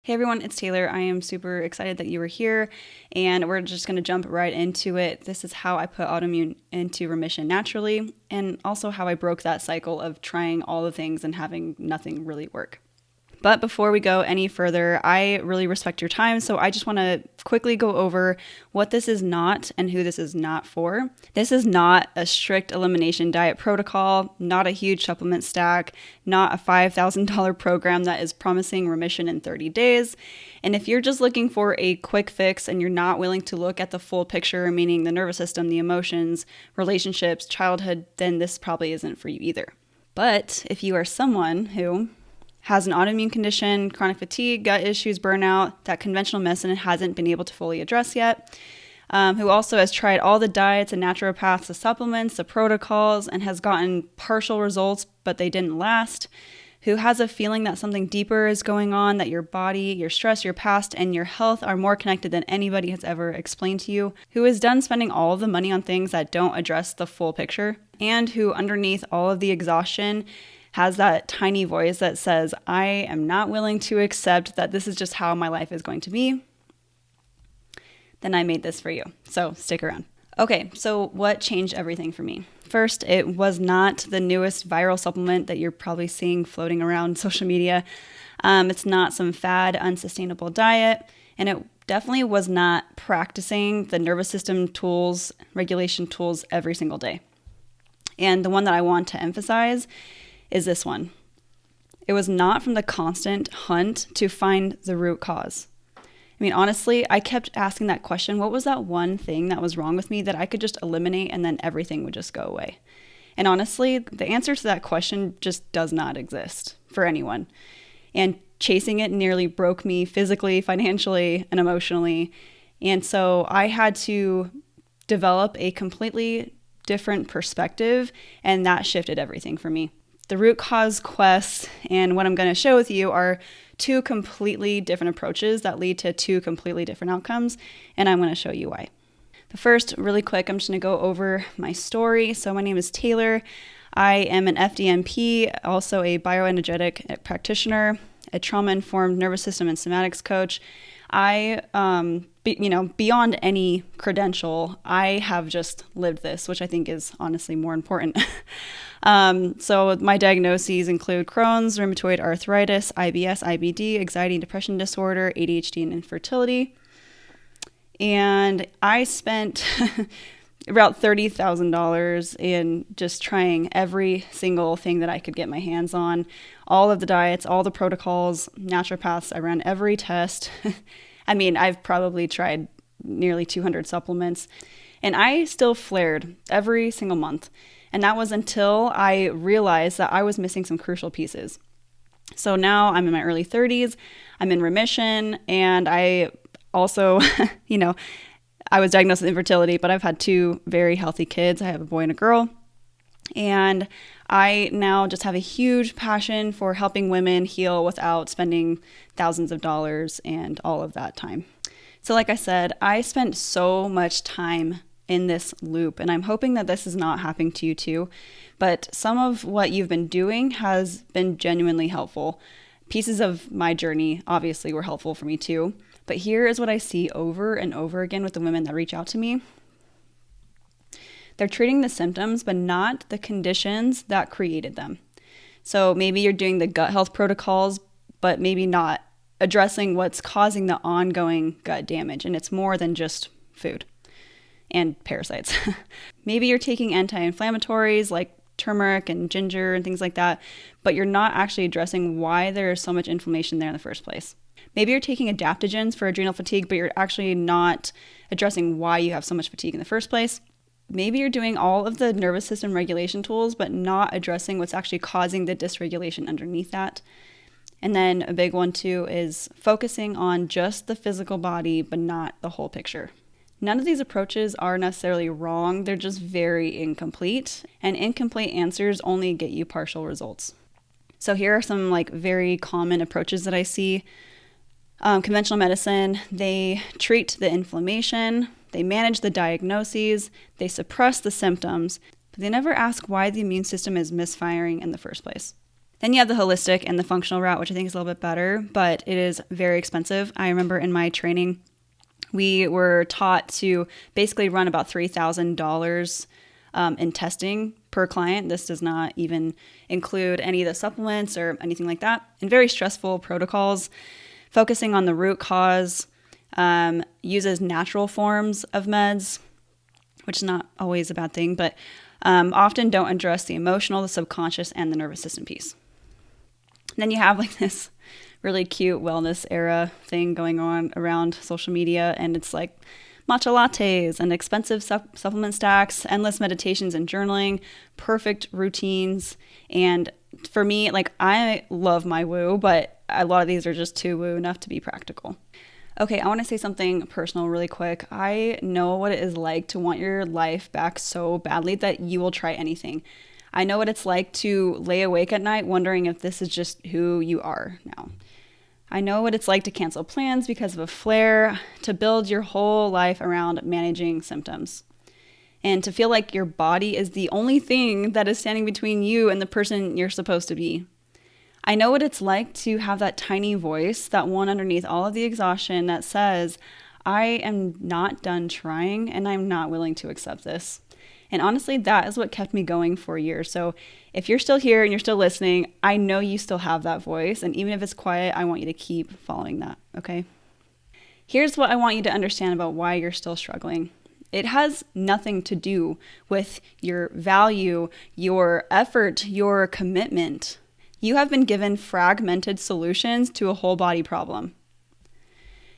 Hey everyone, it's Taylor. I am super excited that you were here, and we're just going to jump right into it. This is how I put autoimmune into remission naturally, and also how I broke that cycle of trying all the things and having nothing really work. But before we go any further, I really respect your time, so I just want to quickly go over what this is not and who this is not for. This is not a strict elimination diet protocol, not a huge supplement stack, not a $5,000 program that is promising remission in 30 days. And if you're just looking for a quick fix and you're not willing to look at the full picture, meaning the nervous system, the emotions, relationships, childhood, then this probably isn't for you either. But if you are someone who has an autoimmune condition, chronic fatigue, gut issues, burnout, that conventional medicine hasn't been able to fully address yet, who also has tried all the diets and naturopaths, the supplements, the protocols, and has gotten partial results, but they didn't last, who has a feeling that something deeper is going on, that your body, your stress, your past, and your health are more connected than anybody has ever explained to you, who is done spending all of the money on things that don't address the full picture, and who underneath all of the exhaustion has that tiny voice that says, I am not willing to accept that this is just how my life is going to be, then I made this for you. So stick around. Okay, so what changed everything for me? First, it was not the newest viral supplement that you're probably seeing floating around social media. It's not some fad, unsustainable diet, and it definitely was not practicing the nervous system tools, regulation tools every single day. And the one that I want to emphasize is this one. It was not from the constant hunt to find the root cause. I mean, honestly, I kept asking that question, what was that one thing that was wrong with me that I could just eliminate and then everything would just go away? And honestly, the answer to that question just does not exist for anyone. And chasing it nearly broke me physically, financially, and emotionally. And so I had to develop a completely different perspective, and that shifted everything for me. The root cause quest and what I'm going to share with you are two completely different approaches that lead to two completely different outcomes, and I'm going to show you why. But first, really quick, I'm just going to go over my story. So my name is Taylor. I am an FDNP, also a bioenergetic practitioner, a trauma-informed nervous system and somatics coach. I, beyond any credential, I have just lived this, which I think is honestly more important. So my diagnoses include Crohn's, rheumatoid arthritis, IBS, IBD, anxiety and depression disorder, ADHD, and infertility. And I spent about $30,000 in just trying every single thing that I could get my hands on, all of the diets, all the protocols, naturopaths. I ran every test. I mean, I've probably tried nearly 200 supplements, and I still flared every single month. And that was until I realized that I was missing some crucial pieces. So now I'm in my early 30s, I'm in remission, and I also, I was diagnosed with infertility, but I've had two very healthy kids. I have a boy and a girl. And I now just have a huge passion for helping women heal without spending thousands of dollars and all of that time. So like I said, I spent so much time in this loop, and I'm hoping that this is not happening to you too. But some of what you've been doing has been genuinely helpful. Pieces of my journey obviously were helpful for me too. But here is what I see over and over again with the women that reach out to me. They're treating the symptoms, but not the conditions that created them. So maybe you're doing the gut health protocols, but maybe not addressing what's causing the ongoing gut damage. And it's more than just food and parasites. Maybe you're taking anti-inflammatories like turmeric and ginger and things like that, but you're not actually addressing why there's so much inflammation there in the first place. Maybe you're taking adaptogens for adrenal fatigue, but you're actually not addressing why you have so much fatigue in the first place. Maybe you're doing all of the nervous system regulation tools, but not addressing what's actually causing the dysregulation underneath that. And then a big one too is focusing on just the physical body, but not the whole picture. None of these approaches are necessarily wrong, they're just very incomplete, and incomplete answers only get you partial results. So here are some very common approaches that I see. Conventional medicine, they treat the inflammation, they manage the diagnoses, they suppress the symptoms, but they never ask why the immune system is misfiring in the first place. Then you have the holistic and the functional route, which I think is a little bit better, but it is very expensive. I remember in my training, we were taught to basically run about $3,000 in testing per client. This does not even include any of the supplements or anything like that. And very stressful protocols, focusing on the root cause, uses natural forms of meds, which is not always a bad thing, but often don't address the emotional, the subconscious, and the nervous system piece. And then you have like this really cute wellness era thing going on around social media, and it's like matcha lattes and expensive supplement stacks, endless meditations and journaling, perfect routines. And for me, like, I love my woo, but a lot of these are just too woo enough to be practical. Okay, I want to say something personal really quick. I know what it is like to want your life back so badly that you will try anything. I know what it's like to lay awake at night wondering if this is just who you are now. I know what it's like to cancel plans because of a flare, to build your whole life around managing symptoms, and to feel like your body is the only thing that is standing between you and the person you're supposed to be. I know what it's like to have that tiny voice, that one underneath all of the exhaustion that says, I am not done trying and I'm not willing to accept this. And honestly, that is what kept me going for years. So if you're still here and you're still listening, I know you still have that voice. And even if it's quiet, I want you to keep following that, okay? Here's what I want you to understand about why you're still struggling. It has nothing to do with your value, your effort, your commitment. You have been given fragmented solutions to a whole body problem.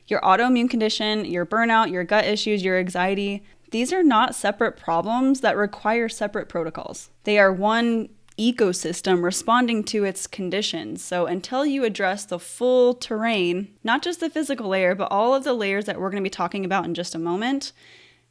Your autoimmune condition, your burnout, your gut issues, your anxiety, these are not separate problems that require separate protocols. They are one ecosystem responding to its conditions. So until you address the full terrain, not just the physical layer, but all of the layers that we're going to be talking about in just a moment,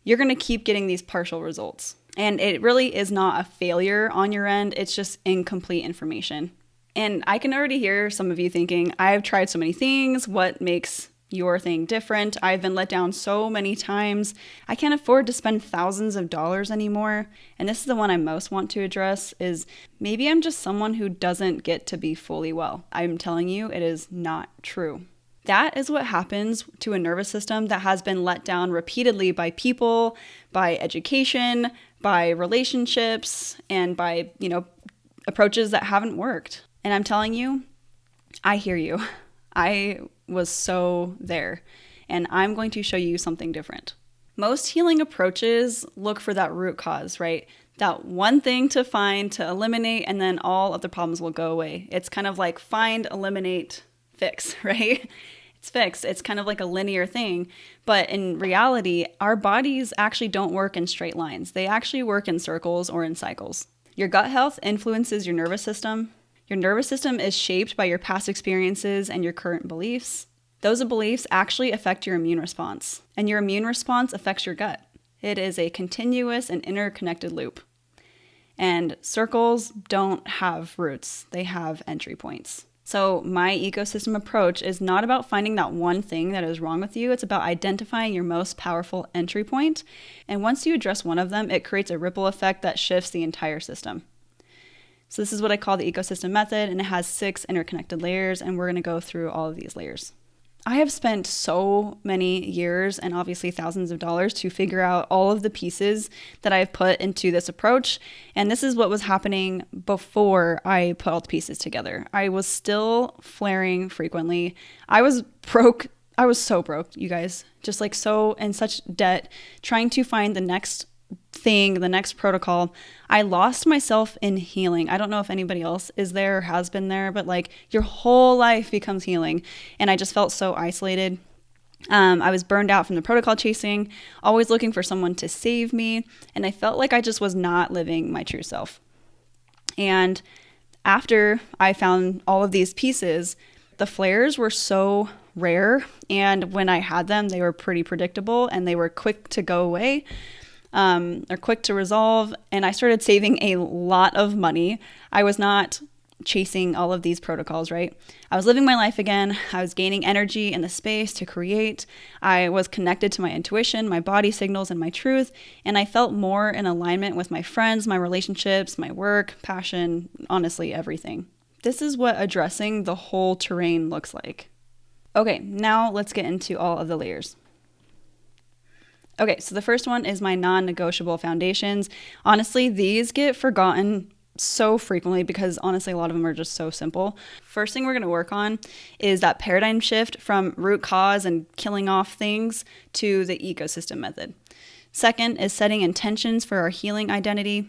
you're going to keep getting these partial results. And it really is not a failure on your end. It's just incomplete information. And I can already hear some of you thinking, I've tried so many things. What makes your thing different? I've been let down so many times. I can't afford to spend thousands of dollars anymore. And this is the one I most want to address is maybe I'm just someone who doesn't get to be fully well. I'm telling you, it is not true. That is what happens to a nervous system that has been let down repeatedly by people, by education, by relationships, and by, approaches that haven't worked. And I'm telling you, I hear you. I was so there, and I'm going to show you something different. Most healing approaches look for that root cause, right? That one thing to find, to eliminate, and then all of the problems will go away. It's kind of like find, eliminate, fix, right? It's fixed. It's kind of like a linear thing. But in reality, our bodies actually don't work in straight lines. They actually work in circles or in cycles. Your gut health influences your nervous system. Your nervous system is shaped by your past experiences and your current beliefs. Those beliefs actually affect your immune response, and your immune response affects your gut. It is a continuous and interconnected loop. And circles don't have roots, they have entry points. So my ecosystem approach is not about finding that one thing that is wrong with you. It's about identifying your most powerful entry point. And once you address one of them, it creates a ripple effect that shifts the entire system. So this is what I call the ecosystem method, and it has 6 interconnected layers, and we're going to go through all of these layers. I have spent so many years and obviously thousands of dollars to figure out all of the pieces that I've put into this approach, and this is what was happening before I put all the pieces together. I was still flaring frequently. I was broke. I was so broke, you guys, just like so in such debt, trying to find the next thing, the next protocol. I lost myself in healing. I don't know if anybody else is there or has been there, but like your whole life becomes healing. And I just felt so isolated. I was burned out from the protocol chasing, always looking for someone to save me. And I felt like I just was not living my true self. And after I found all of these pieces, the flares were so rare. And when I had them, they were pretty predictable and they were quick to go away. Or quick to resolve, and I started saving a lot of money. I was not chasing all of these protocols, right? I was living my life again. I was gaining energy and the space to create. I was connected to my intuition, my body signals, and my truth, and I felt more in alignment with my friends, my relationships, my work, passion, honestly, everything. this is what addressing the whole terrain looks like. Okay, now let's get into all of the layers. Okay, so the first one is my non-negotiable foundations. Honestly, these get forgotten so frequently because honestly, a lot of them are just so simple. First thing we're going to work on is that paradigm shift from root cause and killing off things to the ecosystem method. Second is setting intentions for our healing identity.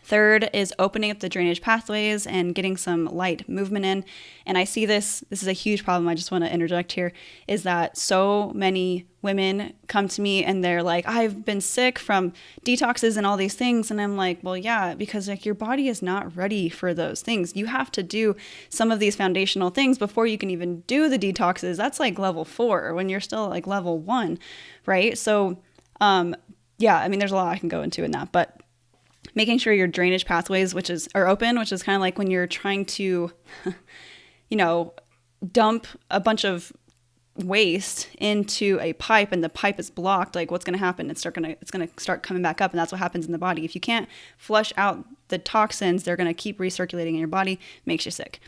Third is opening up the drainage pathways and getting some light movement in. And I see this is a huge problem. I just want to interject here, is that so many women come to me and they're like, I've been sick from detoxes and all these things. And I'm like, well, yeah, because like your body is not ready for those things. You have to do some of these foundational things before you can even do the detoxes. That's like level 4 when you're still like level 1, right? So, yeah, I mean, there's a lot I can go into in that, but making sure your drainage pathways, are open, which is kind of like when you're trying to, dump a bunch of waste into a pipe and the pipe is blocked. Like what's going to happen? It's going to start coming back up, and that's what happens in the body. If you can't flush out the toxins, they're going to keep recirculating in your body, makes you sick.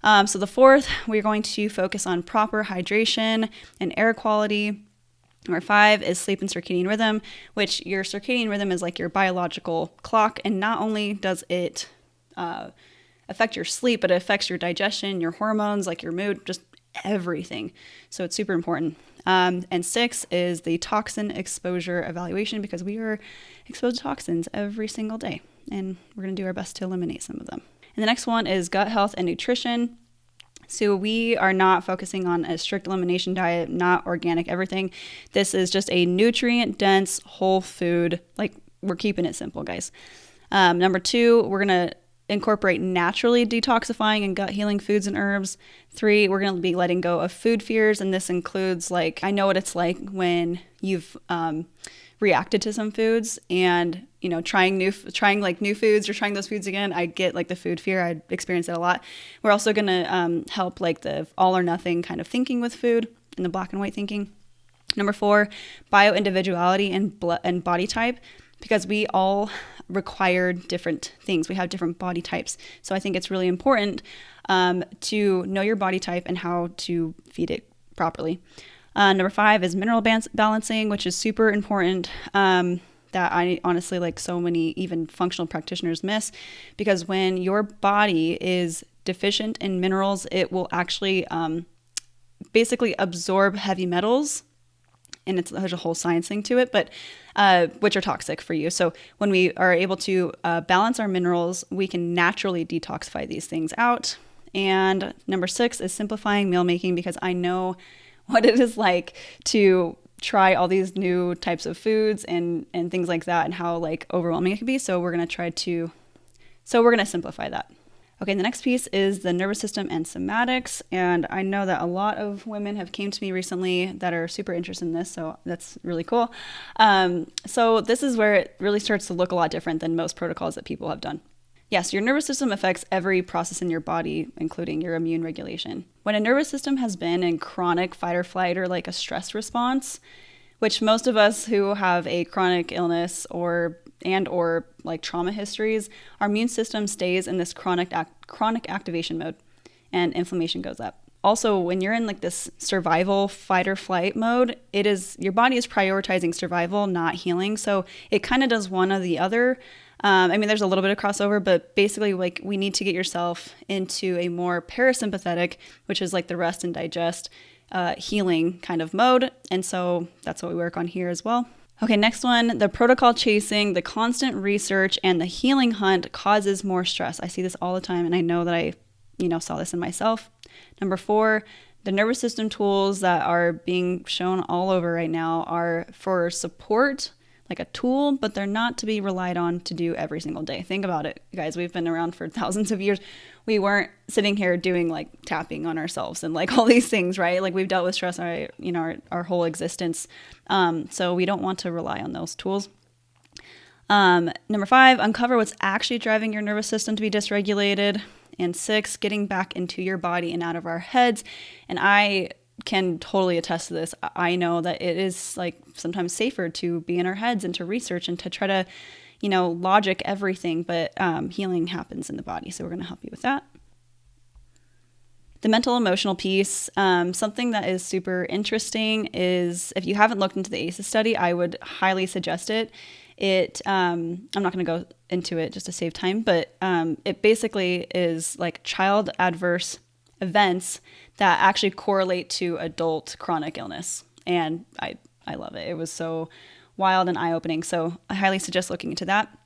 So the fourth, we're going to focus on proper hydration and air quality. Number 5 is sleep and circadian rhythm, which your circadian rhythm is like your biological clock. And not only does it affect your sleep, but it affects your digestion, your hormones, like your mood, just everything. So it's super important. And 6 is the toxin exposure evaluation, because we are exposed to toxins every single day. And we're going to do our best to eliminate some of them. And the next one is gut health and nutrition. So we are not focusing on a strict elimination diet, not organic everything. This is just a nutrient-dense whole food. Like, we're keeping it simple, guys. Number 2, we're going to incorporate naturally detoxifying and gut healing foods and herbs. 3, we're going to be letting go of food fears. And this includes, like, I know what it's like when you've reacted to some foods and, trying new foods or trying those foods again. I get like the food fear. I experience that a lot. We're also going to help like the all or nothing kind of thinking with food and the black and white thinking. Number 4, bio-individuality and body type, because we all require different things. We have different body types. So I think it's really important to know your body type and how to feed it properly. Number 5 is mineral balancing, which is super important, that I honestly, like so many even functional practitioners miss, because when your body is deficient in minerals, it will actually basically absorb heavy metals. And there's a whole science thing to it, but which are toxic for you. So when we are able to balance our minerals, we can naturally detoxify these things out. And number 6 is simplifying meal making, because I know what it is like to try all these new types of foods and things like that, and how like overwhelming it can be. So we're going to simplify that. Okay, the next piece is the nervous system and somatics. And I know that a lot of women have came to me recently that are super interested in this, so that's really cool. So this is where it really starts to look a lot different than most protocols that people have done. Yes, your nervous system affects every process in your body, including your immune regulation. When a nervous system has been in chronic fight or flight or like a stress response, which most of us who have a chronic illness or like trauma histories, our immune system stays in this chronic activation mode, and inflammation goes up. Also, when you're in like this survival fight or flight mode, your body is prioritizing survival, not healing. So it kind of does one or the other. There's a little bit of crossover, but basically like we need to get yourself into a more parasympathetic, which is like the rest and digest, healing kind of mode. And so that's what we work on here as well. Okay, next one, the protocol chasing, the constant research, and the healing hunt causes more stress. I see this all the time, and I know that I, saw this in myself. Number 4, the nervous system tools that are being shown all over right now are for support, like a tool, but they're not to be relied on to do every single day. Think about it, guys. We've been around for thousands of years. We weren't sitting here doing like tapping on ourselves and like all these things, right? Like we've dealt with stress our whole existence. So we don't want to rely on those tools. Number 5, uncover what's actually driving your nervous system to be dysregulated. And 6, getting back into your body and out of our heads. And I can totally attest to this. I know that it is like sometimes safer to be in our heads and to research and to try to, logic everything, but healing happens in the body. So we're going to help you with that. The mental emotional piece, something that is super interesting is if you haven't looked into the ACEs study, I would highly suggest it. I'm not going to go into it just to save time, but it basically is like child adverse events that actually correlate to adult chronic illness. And I love it. It was so wild and eye-opening. So I highly suggest looking into that.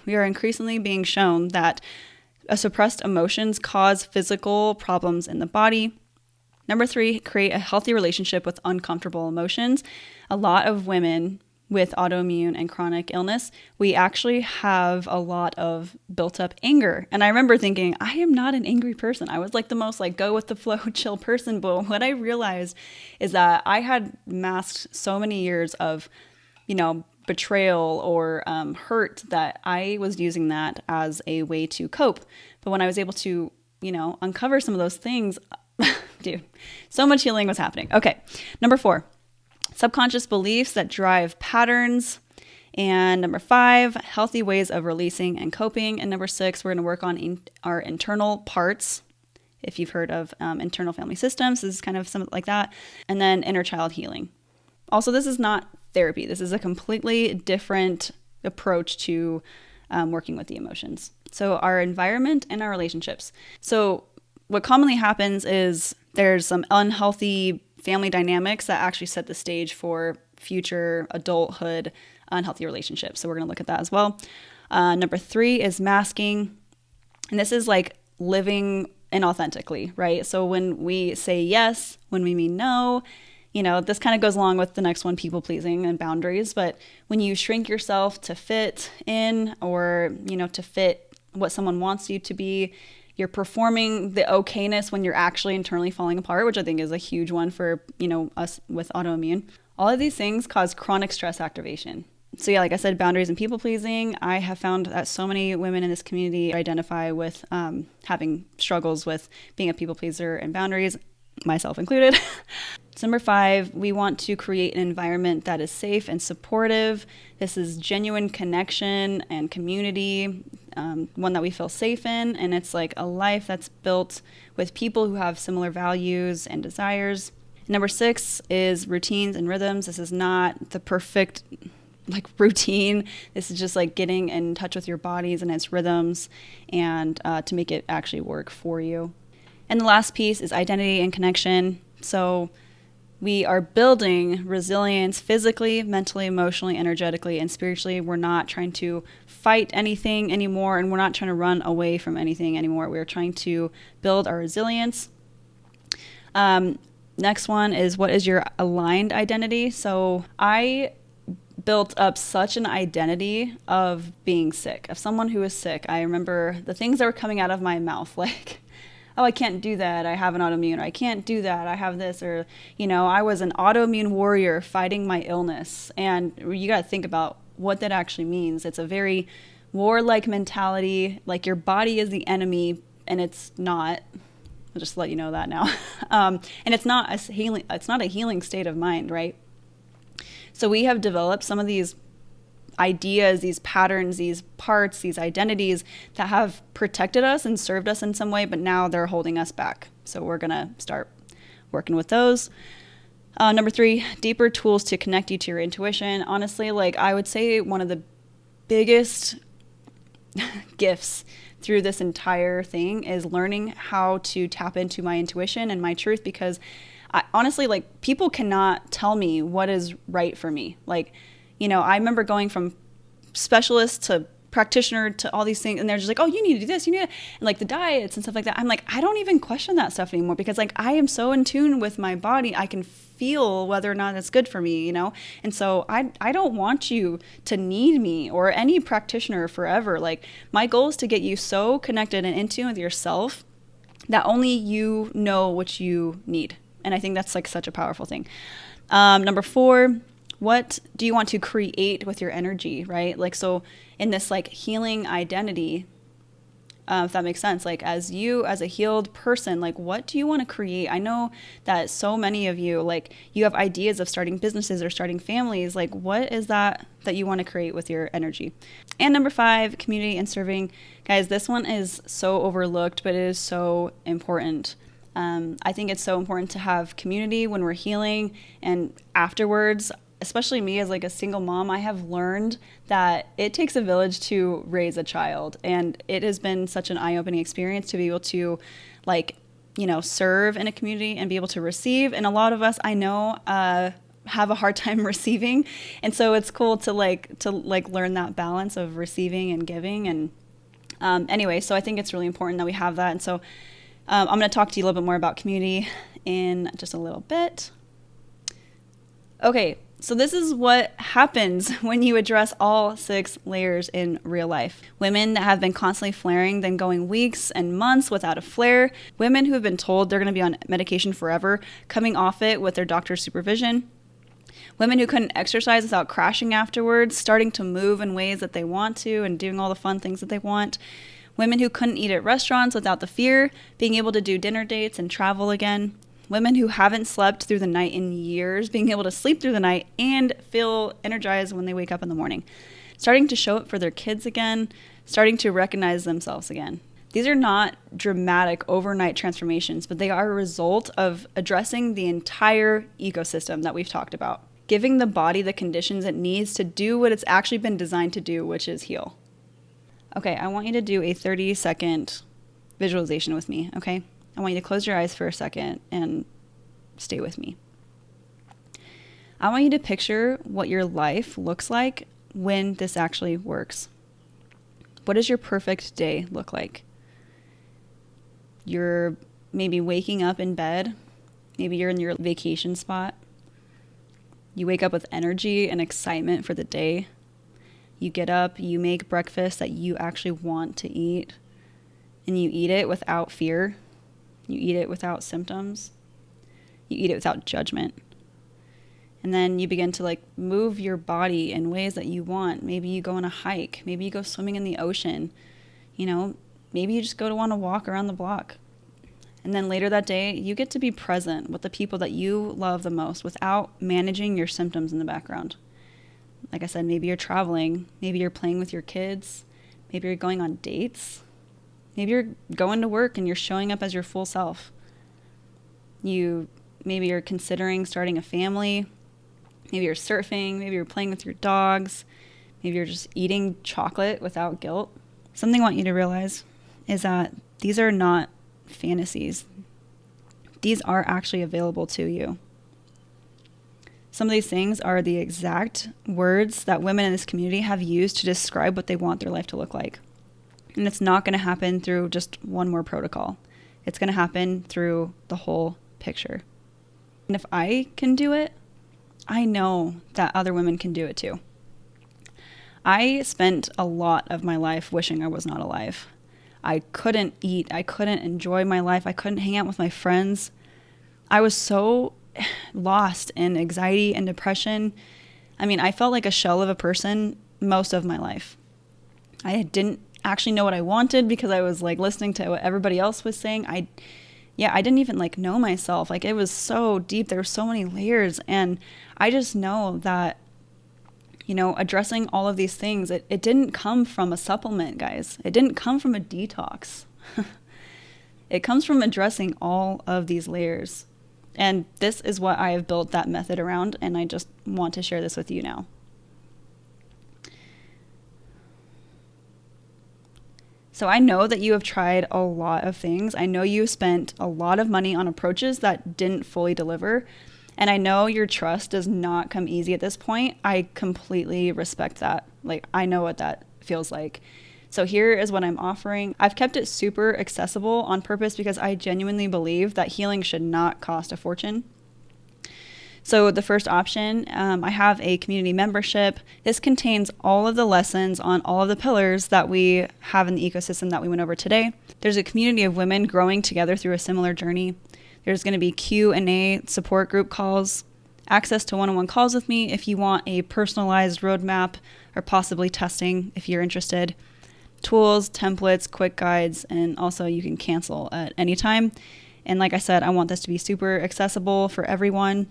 We are increasingly being shown that suppressed emotions cause physical problems in the body. Number 3, create a healthy relationship with uncomfortable emotions. A lot of women with autoimmune and chronic illness, we actually have a lot of built up anger. And I remember thinking, I am not an angry person. I was like the most like go with the flow, chill person. But what I realized is that I had masked so many years of, betrayal or hurt that I was using that as a way to cope. But when I was able to, uncover some of those things, dude, so much healing was happening. Okay, number 4, subconscious beliefs that drive patterns. And number 5, healthy ways of releasing and coping. And number 6, we're going to work on our internal parts. If you've heard of internal family systems, this is kind of something like that. And then inner child healing. Also, this is not therapy. This is a completely different approach to working with the emotions. So our environment and our relationships. So what commonly happens is there's some unhealthy family dynamics that actually set the stage for future adulthood unhealthy relationships. So we're going to look at that as well. Number 3 is masking. And this is like living inauthentically, right? So when we say yes, when we mean no, this kind of goes along with the next one, people pleasing and boundaries. But when you shrink yourself to fit in or, to fit what someone wants you to be, you're performing the okayness when you're actually internally falling apart, which I think is a huge one for, us with autoimmune. All of these things cause chronic stress activation. So yeah, like I said, boundaries and people pleasing. I have found that so many women in this community identify with having struggles with being a people pleaser and boundaries, myself included. So number 5, we want to create an environment that is safe and supportive. This is genuine connection and community, one that we feel safe in. And it's like a life that's built with people who have similar values and desires. Number 6 is routines and rhythms. This is not the perfect routine. This is just like getting in touch with your bodies and its rhythms and to make it actually work for you. And the last piece is identity and connection. So we are building resilience physically, mentally, emotionally, energetically, and spiritually. We're not trying to fight anything anymore, and we're not trying to run away from anything anymore. We're trying to build our resilience. Next one is, what is your aligned identity? So I built up such an identity of being sick, of someone who is sick. I remember the things that were coming out of my mouth, like, oh, I can't do that, I have an autoimmune, or I can't do that, I have this, or, I was an autoimmune warrior fighting my illness. And you got to think about what that actually means. It's a very warlike mentality, like your body is the enemy, and it's not. I'll just let you know that now. And it's not a healing state of mind, right? So we have developed some of these ideas, these patterns, these parts, these identities that have protected us and served us in some way, but now they're holding us back. So we're going to start working with those. Number 3, deeper tools to connect you to your intuition. Honestly, I would say one of the biggest gifts through this entire thing is learning how to tap into my intuition and my truth, because honestly, people cannot tell me what is right for me. I remember going from specialist to practitioner to all these things, and they're just like, oh, you need to do this, you need to, and the diets and stuff like that. I'm like, I don't even question that stuff anymore, because I am so in tune with my body. I can feel whether or not it's good for me, And so I don't want you to need me or any practitioner forever. My goal is to get you so connected and in tune with yourself that only you know what you need. And I think that's such a powerful thing. Number 4, what do you want to create with your energy, right? So in this healing identity, if that makes sense. Like as you, as a healed person, like what do you want to create? I know that so many of you, like you have ideas of starting businesses or starting families. Like what is that you want to create with your energy? And number 5, community and serving. Guys, this one is so overlooked, but it is so important. I think it's so important to have community when we're healing and afterwards. Especially me as like a single mom, I have learned that it takes a village to raise a child. And it has been such an eye-opening experience to be able to like, you know, serve in a community and be able to receive. And a lot of us, I know, have a hard time receiving. And so it's cool to learn that balance of receiving and giving. And anyway, so I think it's really important that we have that. And so I'm going to talk to you a little bit more about community in just a little bit. Okay. So this is what happens when you address all 6 layers in real life. Women that have been constantly flaring, then going weeks and months without a flare. Women who have been told they're going to be on medication forever, coming off it with their doctor's supervision. Women who couldn't exercise without crashing afterwards, starting to move in ways that they want to and doing all the fun things that they want. Women who couldn't eat at restaurants without the fear, being able to do dinner dates and travel again. Women who haven't slept through the night in years, being able to sleep through the night and feel energized when they wake up in the morning. Starting to show up for their kids again, starting to recognize themselves again. These are not dramatic overnight transformations, but they are a result of addressing the entire ecosystem that we've talked about. Giving the body the conditions it needs to do what it's actually been designed to do, which is heal. Okay, I want you to do a 30-second visualization with me, okay? I want you to close your eyes for a second and stay with me. I want you to picture what your life looks like when this actually works. What does your perfect day look like? You're maybe waking up in bed. Maybe you're in your vacation spot. You wake up with energy and excitement for the day. You get up, you make breakfast that you actually want to eat, and you eat it without fear. You eat it without symptoms. You eat it without judgment. And then you begin to like move your body in ways that you want. Maybe you go on a hike. Maybe you go swimming in the ocean. You know, maybe you just go to want to walk around the block. And then later that day, you get to be present with the people that you love the most without managing your symptoms in the background. Like I said, maybe you're traveling. Maybe you're playing with your kids. Maybe you're going on dates. Maybe you're going to work and you're showing up as your full self. Maybe you're considering starting a family. Maybe you're surfing. Maybe you're playing with your dogs. Maybe you're just eating chocolate without guilt. Something I want you to realize is that these are not fantasies. These are actually available to you. Some of these things are the exact words that women in this community have used to describe what they want their life to look like. And it's not going to happen through just one more protocol. It's going to happen through the whole picture. And if I can do it, I know that other women can do it too. I spent a lot of my life wishing I was not alive. I couldn't eat. I couldn't enjoy my life. I couldn't hang out with my friends. I was so lost in anxiety and depression. I mean, I felt like a shell of a person most of my life. I didn't actually know what I wanted because I was like listening to what everybody else was saying. I didn't even like know myself. Like it was so deep. There were so many layers. And I just know that, you know, addressing all of these things, it didn't come from a supplement, guys. It didn't come from a detox. It comes from addressing all of these layers. And this is what I have built that method around. And I just want to share this with you now. So I know that you have tried a lot of things. I know you spent a lot of money on approaches that didn't fully deliver. And I know your trust does not come easy at this point. I completely respect that. Like, I know what that feels like. So here is what I'm offering. I've kept it super accessible on purpose because I genuinely believe that healing should not cost a fortune. So the first option, I have a community membership. This contains all of the lessons on all of the pillars that we have in the ecosystem that we went over today. There's a community of women growing together through a similar journey. There's going to be Q&A support group calls, access to one-on-one calls with me if you want a personalized roadmap or possibly testing if you're interested. tools, templates, quick guides, and also you can cancel at any time. And like I said, I want this to be super accessible for everyone.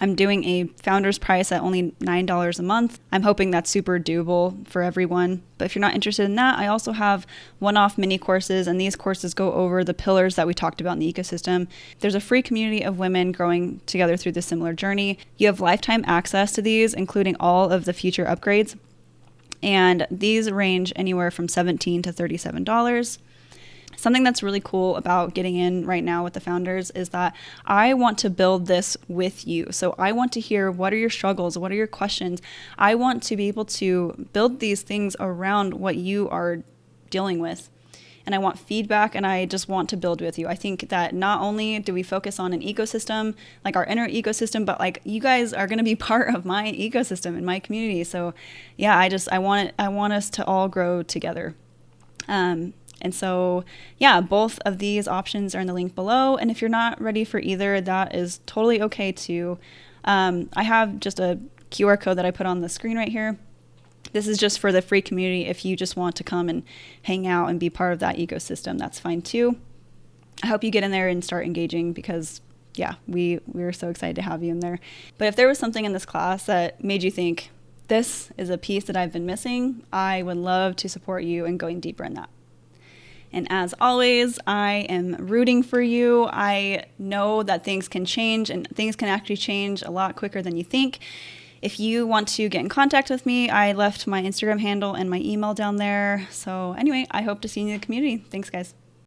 I'm doing a founder's price at only $9 a month. I'm hoping that's super doable for everyone. But if you're not interested in that, I also have one-off mini courses, and these courses go over the pillars that we talked about in the ecosystem. There's a free community of women growing together through this similar journey. You have lifetime access to these, including all of the future upgrades. And these range anywhere from $17 to $37. Something that's really cool about getting in right now with the founders is that I want to build this with you. So I want to hear, what are your struggles? What are your questions? I want to be able to build these things around what you are dealing with. And I want feedback, and I just want to build with you. I think that not only do we focus on an ecosystem, like our inner ecosystem, but like you guys are going to be part of my ecosystem and my community. So yeah, I want us to all grow together. And so, yeah, both of these options are in the link below. And if you're not ready for either, that is totally okay too. I have just a QR code that I put on the screen right here. This is just for the free community. If you just want to come and hang out and be part of that ecosystem, that's fine too. I hope you get in there and start engaging because, yeah, we're so excited to have you in there. But if there was something in this class that made you think, this is a piece that I've been missing, I would love to support you in going deeper in that. And as always, I am rooting for you. I know that things can change, and things can actually change a lot quicker than you think. If you want to get in contact with me, I left my Instagram handle and my email down there. So anyway, I hope to see you in the community. Thanks, guys.